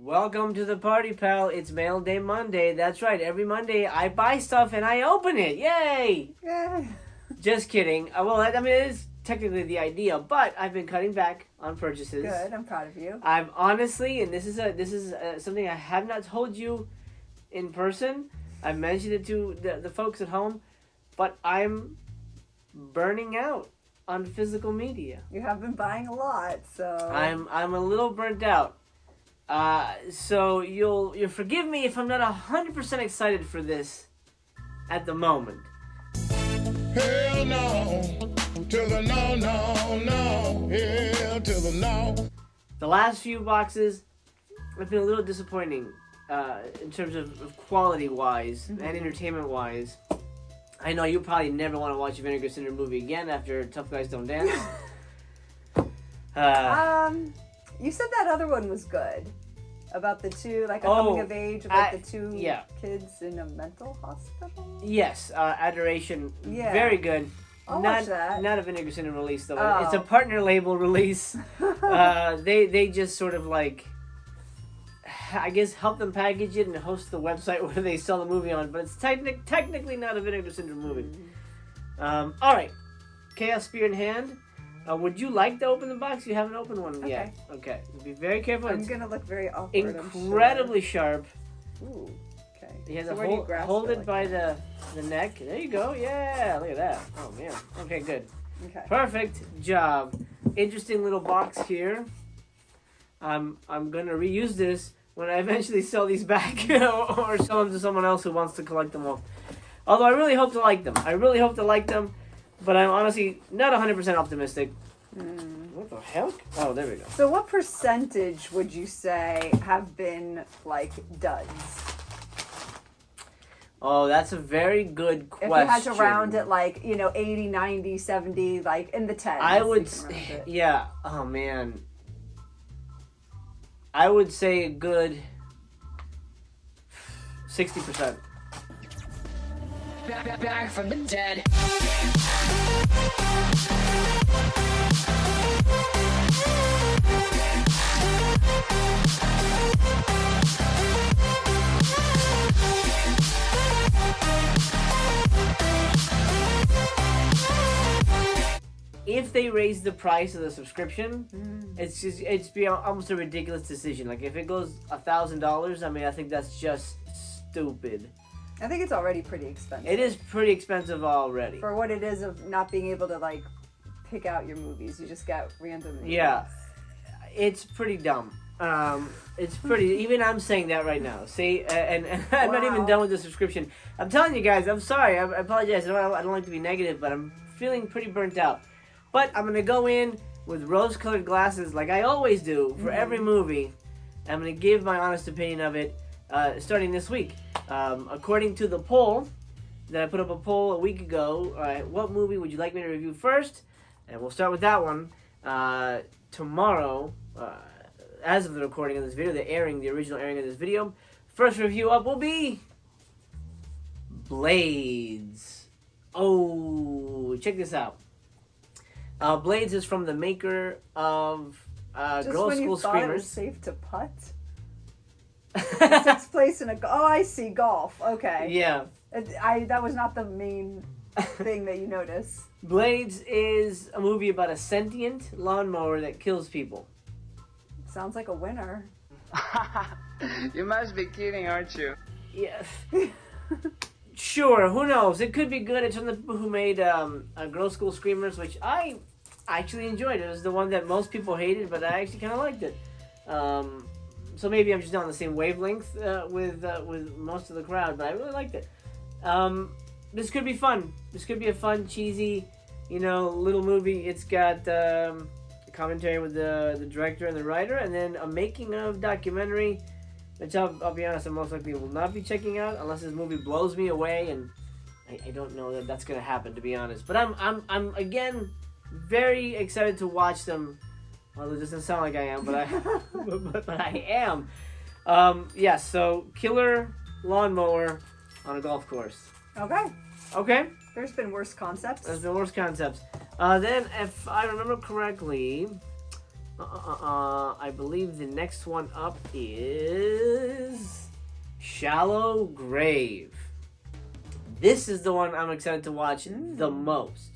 Welcome to the party, pal. It's Mail Day Monday. That's right. Every Monday, I buy stuff and I open it. Yay! Yeah. Just kidding. Well, I mean, it is technically the idea, but I've been cutting back on purchases. Good. I'm proud of you. I'm honestly, and this is something I have not told you in person. I've mentioned it to the folks at home, but I'm burning out on physical media. You have been buying a lot, so I'm a little burnt out. So you'll forgive me if I'm not 100% excited for this at the moment. Hell no, to the no, no, no, hell to the no. The last few boxes have been a little disappointing in terms of quality-wise and entertainment-wise. I know you probably never want to watch a Vinegar Syndrome movie again after Tough Guys Don't Dance. You said that other one was good. About the two, like a coming of age, about the two kids in a mental hospital? Yes, Adoration. Yeah. Very good. I'll watch that. Not a Vinegar Syndrome release, though. Oh. It's a partner label release. They just sort of like, I guess, help them package it and host the website where they sell the movie on, but it's technically not a Vinegar Syndrome movie. All right. Chaos Spear in hand. Would you like to open the box? You haven't opened one yet. Okay. Be very careful. I'm going to look very awkward. Incredibly sharp. Ooh. Okay. You have so to hold it by the neck. There you go. Yeah. Look at that. Oh, man. Okay, good. Okay. Perfect job. Interesting little box here. I'm going to reuse this when I eventually sell these back or sell them to someone else who wants to collect them all. Although I really hope to like them. But I'm honestly not 100% optimistic. What the heck? Oh, there we go. So what percentage would you say have been, like, duds? Oh, that's a very good question. If you had to round it, like, 80, 90, 70, like, in the 10s. I would, yeah. Oh, man. I would say a good 60%. Back from the dead. If they raise the price of the subscription, it's be almost a ridiculous decision. Like if it goes $1,000, I mean, I think that's just stupid. I think it's already pretty expensive. It is pretty expensive already. For what it is of not being able to, like, pick out your movies. You just got random movies. Yeah. It's pretty dumb. It's pretty... Even I'm saying that right now. See? And I'm not even done with the subscription. I'm telling you guys, I'm sorry. I apologize. I don't like to be negative, but I'm feeling pretty burnt out. But I'm going to go in with rose-colored glasses like I always do for every movie. I'm going to give my honest opinion of it starting this week. According to the poll, that I put up a poll a week ago, what movie would you like me to review first? And we'll start with that one. Tomorrow, as of the recording of this video, the original airing of this video, first review up will be Blades. Oh, check this out. Blades is from the maker of Girls' School Screamers. Just when you thought it was safe to putt? It takes place in I see, golf. Okay. Yeah. That was not the main thing that you noticed. Blades is a movie about a sentient lawnmower that kills people. Sounds like a winner. You must be kidding, aren't you? Yeah. Sure, who knows? It could be good. It's from the people who made Girls' School Screamers, which I actually enjoyed. It was the one that most people hated, but I actually kind of liked it. So maybe I'm just not on the same wavelength with most of the crowd, but I really liked it. This could be fun. This could be a fun, cheesy, little movie. It's got a commentary with the director and the writer, and then a making of documentary, which I'll be honest, I most likely will not be checking out unless this movie blows me away, and I don't know that that's gonna happen, to be honest. But I'm again very excited to watch them. Well, it doesn't sound like I am, but I am. So killer lawnmower on a golf course. Okay. There's been worse concepts. Then, if I remember correctly, I believe the next one up is Shallow Grave. This is the one I'm excited to watch the most.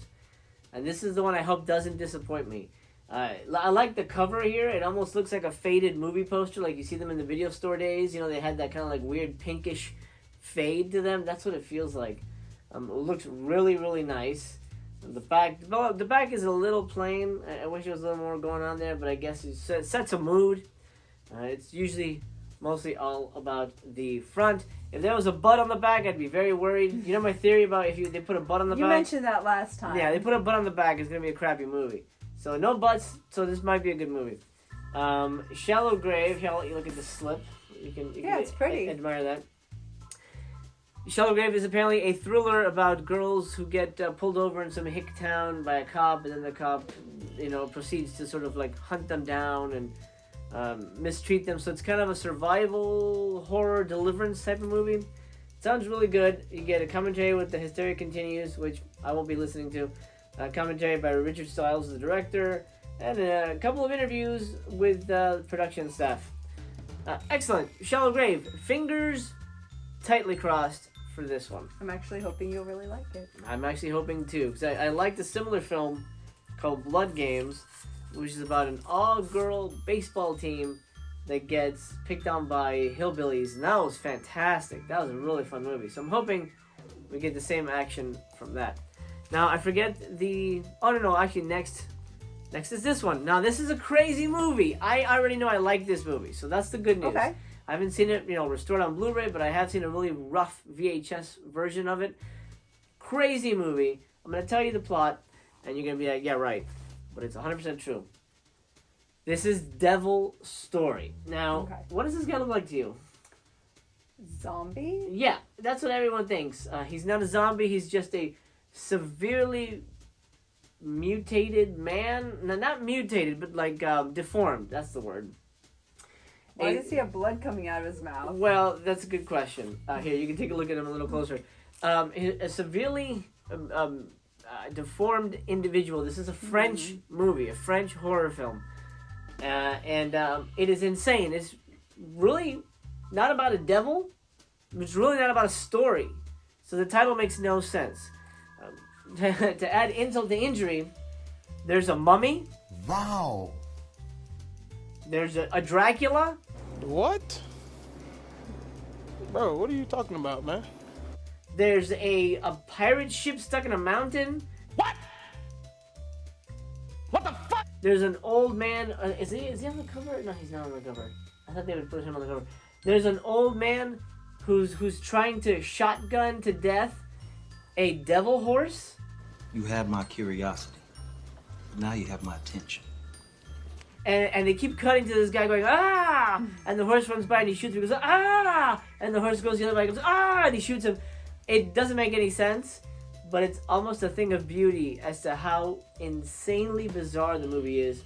And this is the one I hope doesn't disappoint me. I like the cover here. It almost looks like a faded movie poster, like you see them in the video store days. You know, they had that kind of like weird pinkish fade to them. That's what it feels like. It looks really, really nice. The back is a little plain. I wish there was a little more going on there, but I guess it sets a mood. It's usually mostly all about the front. If there was a butt on the back, I'd be very worried. You know my theory about if they put a butt on the back? You mentioned that last time. Yeah, they put a butt on the back, it's going to be a crappy movie. So no butts, so this might be a good movie. Shallow Grave, here I'll let you look at the slip. You can it's pretty. Admire that. Shallow Grave is apparently a thriller about girls who get pulled over in some hick town by a cop, and then the cop, proceeds to sort of like hunt them down and mistreat them. So it's kind of a survival horror deliverance type of movie. Sounds really good. You get a commentary with The Hysteria Continues, which I won't be listening to. Commentary by Richard Stiles, the director, and a couple of interviews with production staff. Excellent. Shallow Grave. Fingers tightly crossed for this one. I'm actually hoping you'll really like it. I'm actually hoping too, because I liked a similar film called Blood Games, which is about an all-girl baseball team that gets picked on by hillbillies, and that was fantastic. That was a really fun movie. So I'm hoping we get the same action from that. Now, I forget the... Oh, no, actually, next is this one. Now, this is a crazy movie. I already know I like this movie, so that's the good news. Okay. I haven't seen it, restored on Blu-ray, but I have seen a really rough VHS version of it. Crazy movie. I'm going to tell you the plot, and you're going to be like, yeah, right. But it's 100% true. This is Devil Story. Now, What does this guy look like to you? Zombie? Yeah, that's what everyone thinks. He's not a zombie. He's just a severely mutated man. No, not mutated, but like deformed. That's the word. Why does he have blood coming out of his mouth? Well, that's a good question. Here, you can take a look at him a little closer. A severely deformed individual. This is a French movie, a French horror film. And it is insane. It's really not about a devil. It's really not about a story. So the title makes no sense. To add insult to injury, there's a mummy. Wow. There's a Dracula. What? Bro, what are you talking about, man? There's a pirate ship stuck in a mountain. What? What the fuck? There's an old man. Is he on the cover? No, he's not on the cover. I thought they would put him on the cover. There's an old man who's trying to shotgun to death a devil horse. You had my curiosity. Now you have my attention. And they keep cutting to this guy going, ah! And the horse runs by and he shoots him. He goes, ah! And the horse goes the other way and goes, ah! And he shoots him. It doesn't make any sense, but it's almost a thing of beauty as to how insanely bizarre the movie is.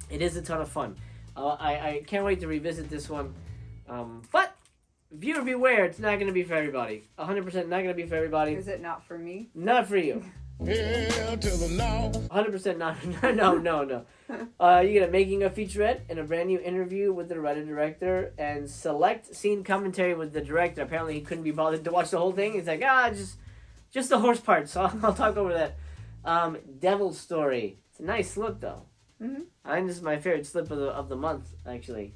It is a ton of fun. I can't wait to revisit this one. But, viewer beware, it's not going to be for everybody. 100% not going to be for everybody. Is it not for me? Not for you. Yeah, to the no. 100% not. No. You get a making of featurette and a brand new interview with the writer-director and select scene commentary with the director. Apparently he couldn't be bothered to watch the whole thing. He's like, just the horse part, so I'll talk over that. Devil Story. It's a nice slip, though. Mm-hmm. I think this is my favorite slip of the month, actually.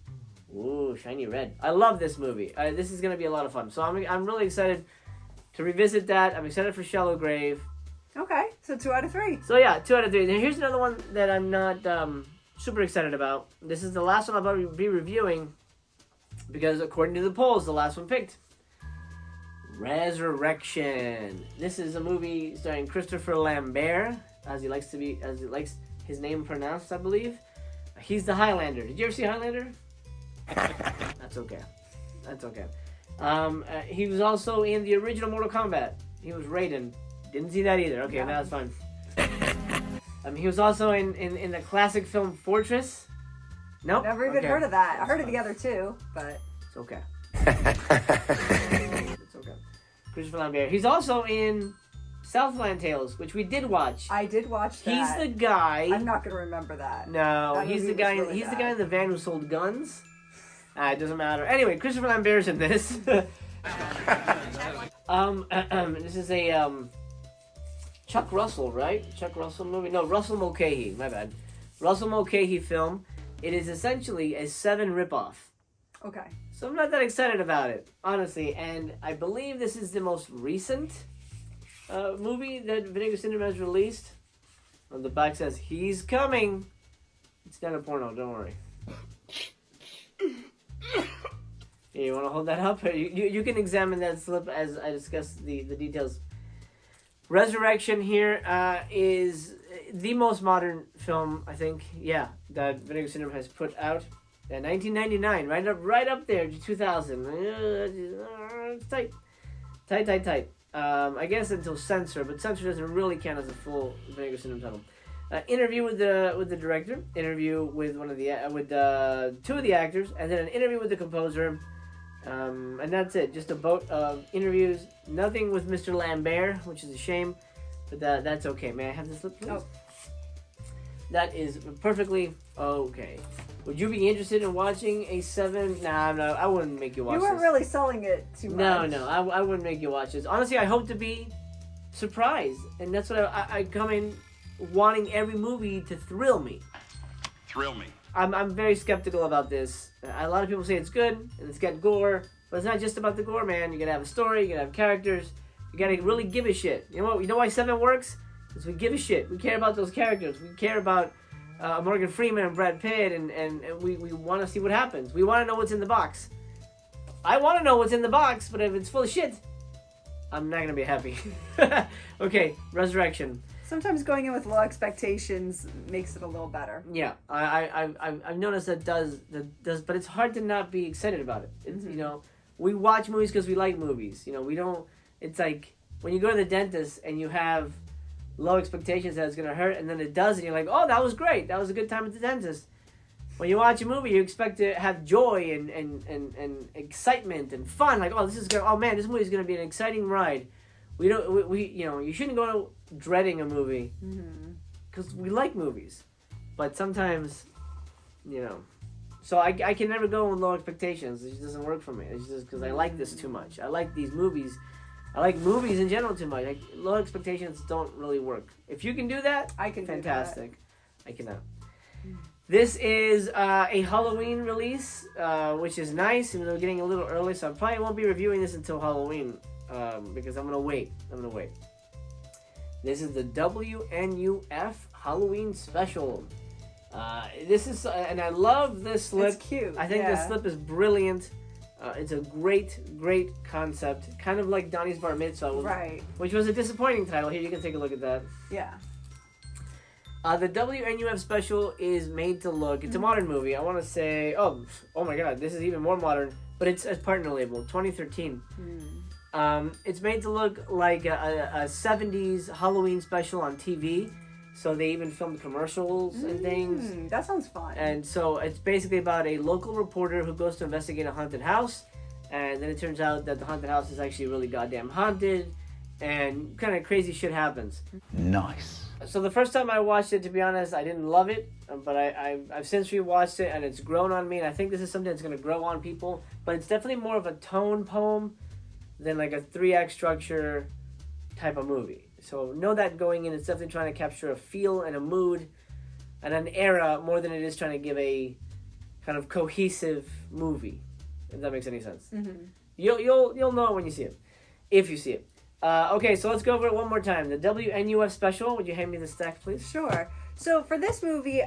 Ooh, shiny red. I love this movie. This is going to be a lot of fun. So I'm really excited to revisit that. I'm excited for Shallow Grave. Okay, so 2 out of 3. So yeah, 2 out of 3. Now here's another one that I'm not super excited about. This is the last one I'll be reviewing because according to the polls, the last one picked. Resurrection. This is a movie starring Christopher Lambert, as he likes his name pronounced, I believe. He's the Highlander. Did you ever see Highlander? That's okay. He was also in the original Mortal Kombat. He was Raiden. Didn't see that either. Okay, now it's fine. He was also in the classic film Fortress. Nope. Never even heard of that. I heard of the other two, but... It's okay. It's okay. Christopher Lambert. He's also in Southland Tales, which we did watch. I did watch that. He's the guy. I'm not gonna remember that. No, that he's the guy. Really he's bad. the guy in the van who sold guns. It doesn't matter. Anyway, Christopher Lambert's in this. This is a Chuck Russell, right? Chuck Russell movie? No, Russell Mulcahy. My bad. Russell Mulcahy film. It is essentially a Seven ripoff. Okay. So I'm not that excited about it, honestly. And I believe this is the most recent movie that Vinegar Syndrome has released. On the back says, "He's coming." It's not a porno, don't worry. Yeah, you want to hold that up? You can examine that slip as I discuss the details. Resurrection here is the most modern film, I think, that Vinegar Syndrome has put out. 1999, right up there to 2000. It's tight. I guess until Censor, but Censor doesn't really count as a full Vinegar Syndrome title. Interview with the director, interview with two of the actors, and then an interview with the composer, and that's it. Just a boat of interviews. Nothing with Mr. Lambert, which is a shame, but that's okay. May I have this slip, please? Oh. That is perfectly okay. Would you be interested in watching a 7? Nah, no, I wouldn't make you watch this. You weren't really selling it too much. No, I wouldn't make you watch this. Honestly, I hope to be surprised, and that's what I come in wanting every movie to thrill me. Thrill me. I'm very skeptical about this. A lot of people say it's good, and it's got gore, but it's not just about the gore, man. You gotta have a story, you gotta have characters, you gotta really give a shit. You know what? You know why 7 works? Because we give a shit. We care about those characters. We care about Morgan Freeman and Brad Pitt, and we want to see what happens. We want to know what's in the box. I want to know what's in the box, but if it's full of shit, I'm not going to be happy. Okay, Resurrection. Sometimes going in with low expectations makes it a little better. Yeah, I've noticed that does, but it's hard to not be excited about it. It's, you know, we watch movies because we like movies. You know, we don't, it's like when you go to the dentist and you have low expectations that it's going to hurt, and then it does, and you're like, oh, that was great. That was a good time at the dentist. When you watch a movie, you expect to have joy and excitement and fun. Like, oh, oh man, this movie is going to be an exciting ride. We you know, you shouldn't go dreading a movie because we like movies, but sometimes, you know, so I can never go with low expectations. It just doesn't work for me. It's just because I like this too much. I like these movies. I like movies in general too much. Like, low expectations don't really work. If you can do that, I can. Fantastic. I cannot. This is a Halloween release, which is nice. Even though we're getting a little early, so I probably won't be reviewing this until Halloween because I'm gonna wait. This is the WNUF Halloween special. This is, and I love this slip. It's cute. I think this slip is brilliant. It's a great concept, kind of like Donnie's Bar Mitzvah, right? Which was a disappointing title. Here, you can take a look at that. Yeah. The WNUF special is made to look. It's a modern movie. I want to say, oh my God, this is even more modern. But it's a partner label, 2013. It's made to look like a 70s Halloween special on TV. So they even filmed commercials and things. That sounds fun. And so it's basically about a local reporter who goes to investigate a haunted house. And then it turns out that the haunted house is actually really goddamn haunted. And kind of crazy shit happens. Nice. So the first time I watched it, to be honest, I didn't love it. But I've since rewatched it, and it's grown on me. And I think this is something that's going to grow on people. But it's definitely more of a tone poem than like a 3-act structure type of movie. So know that going in, it's definitely trying to capture a feel and a mood and an era more than it is trying to give a kind of cohesive movie, if that makes any sense. You'll know when you see it, if you see it. Okay, so let's go over it one more time. The WNUF special. Would you hand me the stack, please? Sure. So for this movie,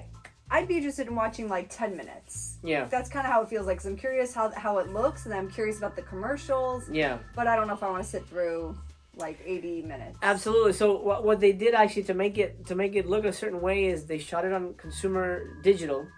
I'd be interested in watching like 10 minutes. Yeah. That's kind of how it feels like. So I'm curious how it looks, and I'm curious about the commercials. Yeah. But I don't know if I want to sit through like 80 minutes. Absolutely. So what they did actually to make it look a certain way is they shot it on consumer digital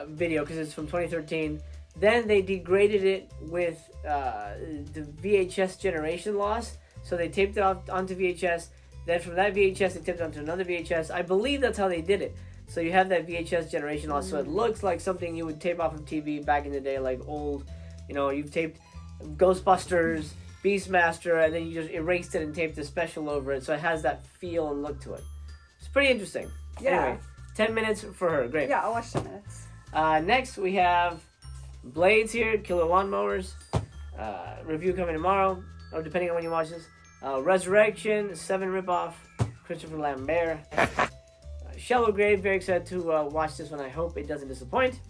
video because it's from 2013. Then they degraded it with the VHS generation loss. So they taped it off onto VHS. Then from that VHS, they taped it onto another VHS. I believe that's how they did it. So you have that VHS generation loss. So it looks like something you would tape off of TV back in the day, like old, you know, you've taped Ghostbusters, Beastmaster, and then you just erased it and taped the special over it, so it has that feel and look to it. It's pretty interesting. Yeah. Anyway, 10 minutes for her. Great. Yeah, I'll watch 10 minutes. Next, we have Blades here, Killer Lawnmowers. Review coming tomorrow, or depending on when you watch this. Resurrection, 7 ripoff, Christopher Lambert. Shallow Grave, very excited to watch this one. I hope it doesn't disappoint.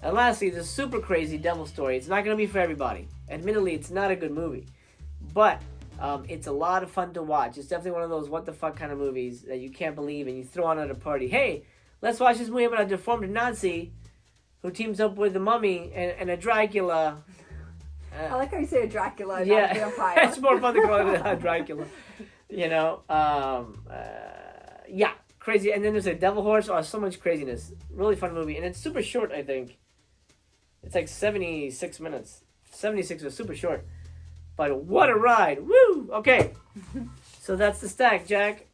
And lastly, the super crazy Devil Story. It's not going to be for everybody. Admittedly, it's not a good movie. But it's a lot of fun to watch. It's definitely one of those what the fuck kind of movies that you can't believe and you throw on at a party. Hey, let's watch this movie about a deformed Nazi who teams up with a mummy and a Dracula. I like how you say a Dracula, Yeah, not a vampire. it's more fun to call it a Dracula. You know, yeah, crazy. And then there's a Devil Horse. Oh, so much craziness. Really fun movie. And it's super short, I think. It's like 76 minutes. 76 was super short. But what a ride. Woo! Okay. So that's the stack, Jack.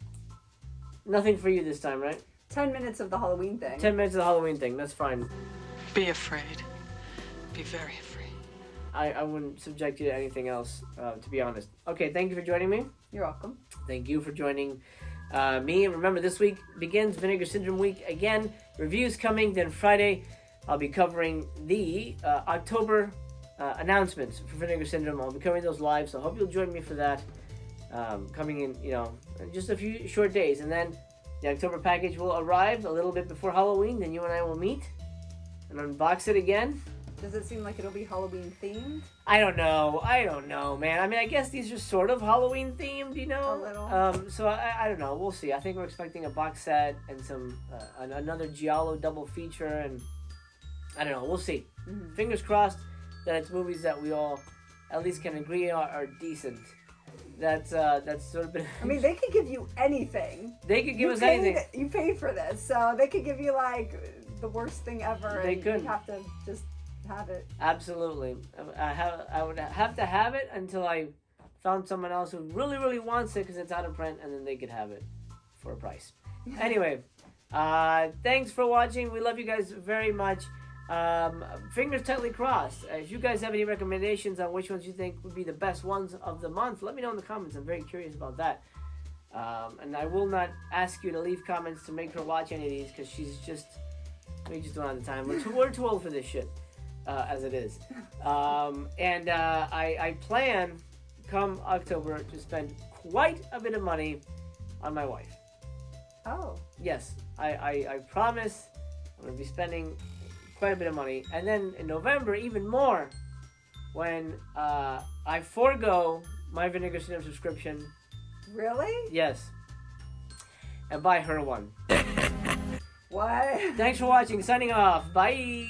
Nothing for you this time, right? 10 minutes of the Halloween thing. 10 minutes of the Halloween thing. That's fine. Be afraid. Be very afraid. I wouldn't subject you to anything else, to be honest. Okay, thank you for joining me. You're welcome. Thank you for joining me. And remember, this week begins Vinegar Syndrome Week again. Reviews coming. Then Friday, I'll be covering the October announcements for Vinegar Syndrome. I'll be covering those live, so I hope you'll join me for that. Coming in, you know, just a few short days. And then the October package will arrive a little bit before Halloween. Then you and I will meet and unbox it again. Does it seem like it'll be Halloween themed? I don't know, man. I mean, I guess these are sort of Halloween themed, you know? A little. So I don't know. We'll see. I think we're expecting a box set and some another Giallo double feature, and I don't know. We'll see. Mm-hmm. Fingers crossed that it's movies that we all at least can agree are decent. That's sort of been. I mean, they could give you anything. They could give us anything. You paid for this, so they could give you like the worst thing ever. They and could. You have to just have it. Absolutely. I would have to have it until I found someone else who really, really wants it because it's out of print, and then they could have it for a price. Anyway, thanks for watching. We love you guys very much. Fingers tightly crossed. If you guys have any recommendations on which ones you think would be the best ones of the month, let me know in the comments. I'm very curious about that. And I will not ask you to leave comments to make her watch any of these because we just don't have the time. We're too old for this shit. As it is. I plan, come October, to spend quite a bit of money on my wife. Oh. Yes, I promise I'm going to be spending quite a bit of money. And then in November, even more, when I forego my Vinegar Syndrome subscription. Really? Yes. And buy her one. What? Thanks for watching. Signing off. Bye.